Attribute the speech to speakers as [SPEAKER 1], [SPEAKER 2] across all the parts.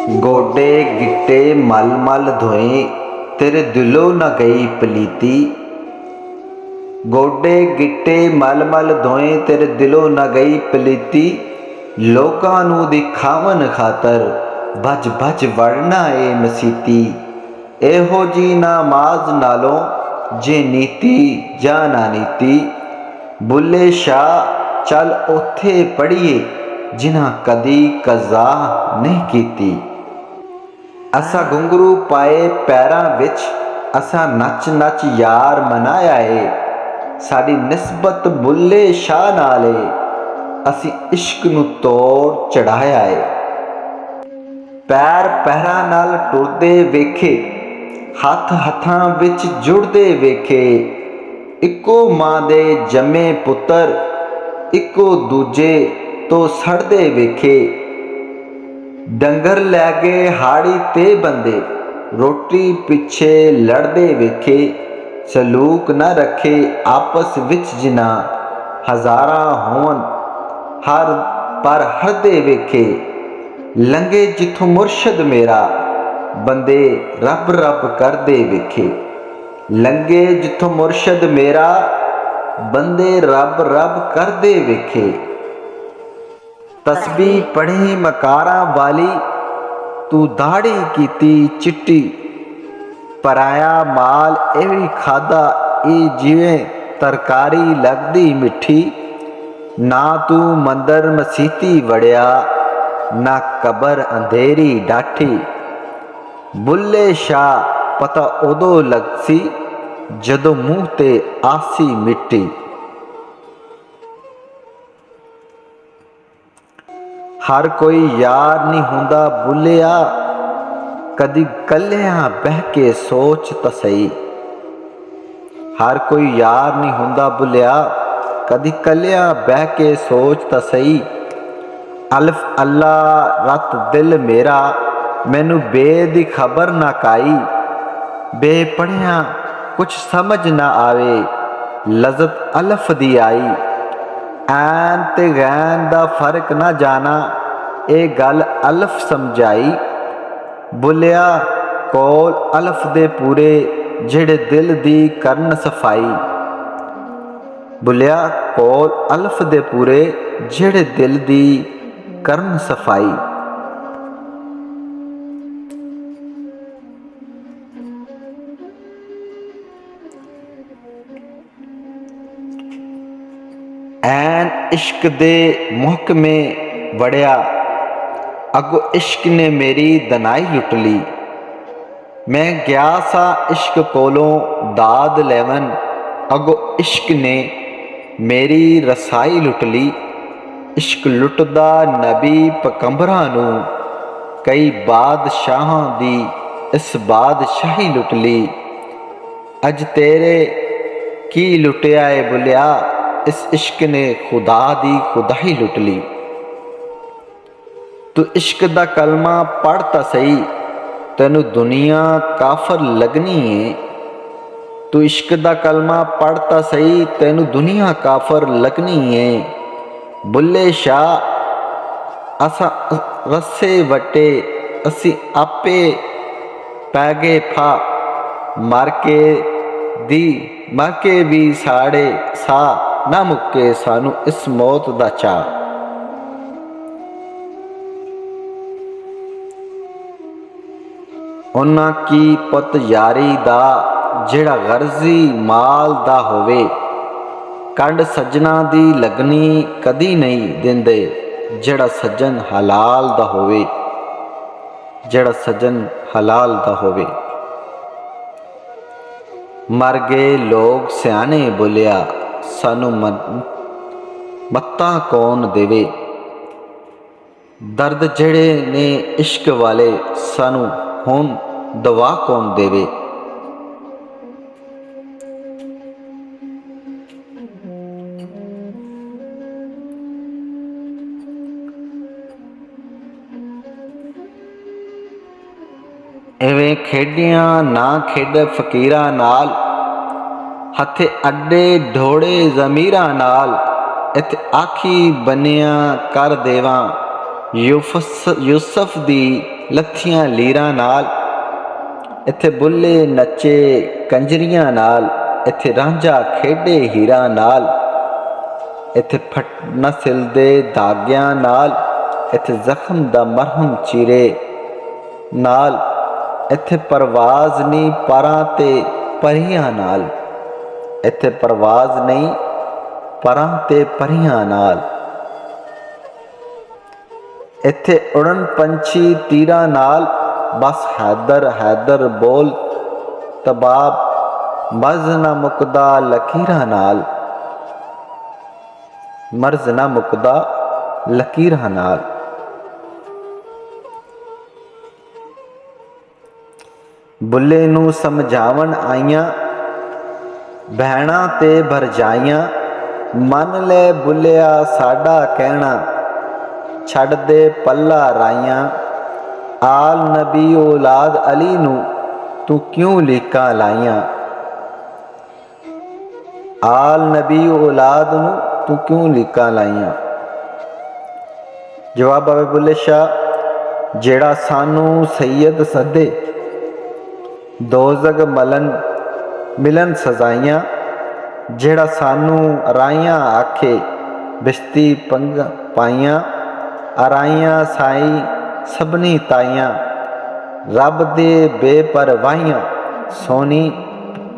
[SPEAKER 1] गोडे गिट्टे मल मल धोए तेरे दिलों न गई पलीती। गोडे गिट्टे मल मल धोए तेरे दिलों न गई पलीती। लोकां नूं दिखावन खातर भज भज वड़ना ए मसीती। एहो जी नमाज नालों जे नीति जा ना नीति। बुल्ले शाह चल उत्थे पढ़िए जिन्हां कदी कज़ा नहीं कीती। असा घुंघरू पाए पैरां विच असा नच नच यार मनाया है। साडी निस्बत बुल्ले शाह नाल है, असी इश्क नूं तोड़ चढ़ाया है। पैर पैरां नाल टुरदे वेखे, हथ हथां विच जुड़दे वेखे। इक्को मां दे जम्मे पुत्तर इक्को दूजे तो सड़दे वेखे। डंगर लै गए हाड़ी ते बंदे रोटी पिछे लड़दे वेखे। सलूक न रखे आपस विच जिना हज़ारां होवन हर पर हरदे वेखे। लंघे जिथों मुर्शद मेरा बंदे रब रब करदे वेखे। लंघे जिथों मुर्शद मेरा बंदे रब रब करदे वेखे। तस्बीह पढ़ी मकारा वाली तू दाड़ी कीती चिट्टी। पराया माल ए भी खादा ए जिवें तरकारी लगदी मिठी। ना तू मंदर मसीती वड़िया ना कबर अंधेरी डाठी। बुल्ले शाह पता उदों लगसी जदों मूँह ते आसी मिट्टी। हर कोई यार नहीं हुंदा बुलिया कदी कलियां बह के सोच तां सही। हर कोई यार नहीं हुंदा बुलिया कदी कलियां बह के सोच तां सही। अल्फ अल्लाह रत दिल मेरा मैनू बे दी खबर ना काई। बे पढ़िया कुछ समझ ना आवे लज़त अल्फ दी आई। ऐन ते गैन दा फर्क ना जाना ए गल अल्फ समझाई। बुलिया कोल अल्फ दे पूरे जेड़े दिल दी करन सफाई। बुलिया कोल अल्फ दे पूरे जेड़े दिल दी करन सफाई। ऐन इश्क दे मुहकमे वड़िया अगो इश्क ने मेरी दनाई लुट ली। मैं गया सा इश्क कोलों दाद लैवन अगो इश्क ने मेरी रसाई लुट ली। इश्क लुटदा नबी पकंबरां नूं कई बादशाहां दी इस बादशाही लुट ली। अज तेरे की लुटिया है बुलिया इस इश्क ने खुदा दी खुदाई लुट ली। तू इश्क दा कलमा पढ़ तां सही तैनू दुनिया काफर लगनी है। तू इश्क दा कलमा पढ़ तां सही तैनू दुनिया काफर लगनी है। बुल्ले शाह असा रस्से वटे असी आपे पै गए फा। मर के भी साड़े सा ना मुक्के सानू इस मौत दा चा। उन्हां की पुत यारी दा जेड़ा गर्जी माल दा होवे। कंड सज्जना दी लगनी कदी नहीं दिंदे जेड़ा सज्जन हलाल दा होवे। जेड़ा सज्जन हलाल दा होवे। मर गए लोग सियाने बोलिया सानू मत्ता कौन देवे। दर्द जेड़े ने इश्क वाले सानू हुण दवा कौन देवे। इवें खेडियां ना खेड फकीरां नाल हथे अड्डे ढोड़े ज़मीरां नाल। इत्थे आखी बनिया कर देवां यूसुफ दी ਲੱਥੀਆਂ ਲੀਰਾਂ ਨਾਲ, ਇੱਥੇ ਬੁੱਲੇ ਨੱਚੇ ਕੰਜਰੀਆਂ ਨਾਲ, ਇੱਥੇ ਰਾਂਝਾ ਖੇਡੇ ਹੀਰਾਂ ਨਾਲ, ਇੱਥੇ ਨਾ ਸਿਲਦੇ ਧਾਗਿਆਂ ਨਾਲ, ਇੱਥੇ ਜ਼ਖਮ ਦਾ ਮਰਹਮ ਚੀਰੇ ਨਾਲ, ਇੱਥੇ ਪਰਵਾਜ਼ ਨਹੀਂ ਪਰਾਂ ਤੇ ਪਰੀਆਂ ਨਾਲ, ਇੱਥੇ ਪਰਵਾਜ਼ ਨਹੀਂ ਪਰਾਂ ਤੇ ਪਰੀਆਂ ਨਾਲ, ਇੱਥੇ ਉੜਨ ਪੰਛੀ ਤੀਰਾਂ ਨਾਲ, ਬਸ ਹੈਦਰ ਹੈਦਰ ਬੋਲ ਤਬਾਬ ਮਰਜ਼ ਨਾ ਮੁੱਕਦਾ ਲਕੀਰਾਂ ਨਾਲ, ਮਰਜ਼ ਨਾ ਮੁੱਕਦਾ ਲਕੀਰਾਂ ਨਾਲ। ਬੁੱਲੇ ਨੂੰ ਸਮਝਾਵਣ ਆਈਆਂ ਭੈਣਾਂ ਤੇ ਭਰਜਾਈਆਂ, ਮੰਨ ਲੈ ਬੁੱਲਿਆ ਸਾਡਾ ਕਹਿਣਾ, ਛੱਡ ਦੇ ਪੱਲਾ ਰਾਈਆਂ, ਆਲ ਨਬੀ ਔਲਾਦ ਅਲੀ ਨੂੰ ਤੂੰ ਕਿਉਂ ਲੀਕਾਂ ਲਾਈਆਂ, ਆਲ ਨਬੀ ਔਲਾਦ ਨੂੰ ਤੂੰ ਕਿਉਂ ਲੀਕਾਂ ਲਾਈਆਂ। ਜਵਾਬ ਆਵੇ ਬੁੱਲੇ ਸ਼ਾਹ, ਜਿਹੜਾ ਸਾਨੂੰ ਸੈਯਦ ਸੱਦੇ ਦੋਜ਼ਖ ਮਿਲਨ ਸਜ਼ਾਈਆਂ, ਜਿਹੜਾ ਸਾਨੂੰ ਰਾਈਆਂ ਆਖੇ ਬਿਸ਼ਤੀ ਪੰਗ ਪਾਈਆਂ, ਅਰਾਈਆਂ ਸਾਈ ਸਭਨੀ ਤਾਈਆਂ, ਰੱਬ ਦੇ ਬੇਪਰਵਾਹੀਆਂ ਸੋਨੀ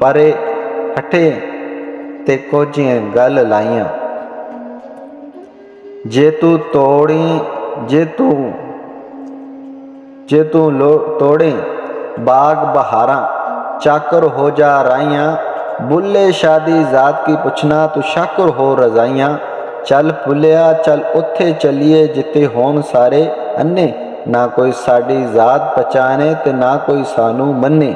[SPEAKER 1] ਪਰੇ ਹਟੇ ਤੇ ਕੋਝੀਆਂ ਗੱਲ ਲਾਈਆਂ। ਜੇ ਤੂੰ ਤੋੜੇ ਬਾਗ ਬਹਾਰਾਂ, ਚਾਕਰ ਹੋ ਜਾ ਰਾਈਆਂ, ਬੁੱਲੇ ਸ਼ਾਦੀ ਜ਼ਾਤ ਕੀ ਪੁੱਛਣਾ ਤੂੰ ਸ਼ਾਕਰ ਹੋ ਰਜ਼ਾਈਆਂ। ਚੱਲ ਭੁੱਲਿਆ ਚੱਲ ਉੱਥੇ ਚੱਲੀਏ ਜਿੱਥੇ ਹੋਣ ਸਾਰੇ ਅੰਨੇ, ਨਾ ਕੋਈ ਸਾਡੀ ਜ਼ਾਤ ਪਛਾਣੇ ਤੇ ਨਾ ਕੋਈ ਸਾਨੂੰ ਮੰਨੇ।